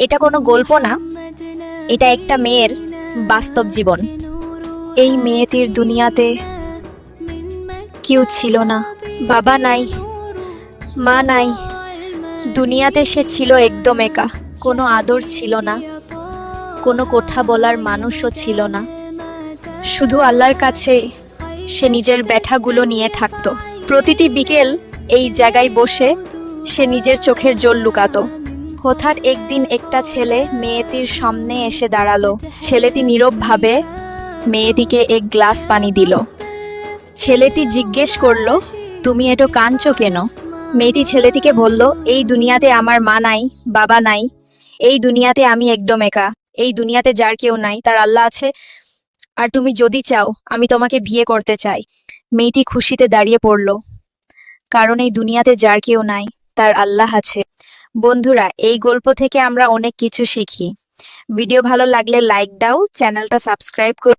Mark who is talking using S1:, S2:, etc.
S1: এটা কোনো গল্প না, এটা একটা মেয়ের বাস্তব জীবন। এই মেয়েটির দুনিয়াতে কেউ ছিল না, বাবা নাই, মা নাই, দুনিয়াতে সে ছিল একদম একা। কোনো আদর ছিল না, কোনো কথা বলার মানুষও ছিল না। শুধু আল্লাহর কাছে সে নিজের ব্যথাগুলো নিয়ে থাকতো। প্রতিটি বিকেল এই জায়গায় বসে সে নিজের চোখের জল লুকাতো। হঠাৎ একদিন একটা ছেলে মেয়েটির সামনে এসে দাঁড়ালো। ছেলেটি নীরবভাবে মেয়েটিকে এক গ্লাস পানি দিল। ছেলেটি জিজ্ঞেস করলো, তুমি এত কাঁদছো কেন? মেয়েটি ছেলেটিকে বলল, এই দুনিয়াতে আমার মা নাই, বাবা নাই, এই দুনিয়াতে আমি একদম একা। এই দুনিয়াতে যার কেউ নাই তার আল্লাহ আছে, আর তুমি যদি চাও আমি তোমাকে বিয়ে করতে চাই। মেয়েটি খুশিতে দাঁড়িয়ে পড়ল, কারণ এই দুনিয়াতে যার কেউ নাই তার আল্লাহ আছে। বন্ধুরা, এই গল্প থেকে আমরা অনেক কিছু শিখি। ভিডিও ভালো লাগলে লাইক দাও, চ্যানেলটা সাবস্ক্রাইব করো।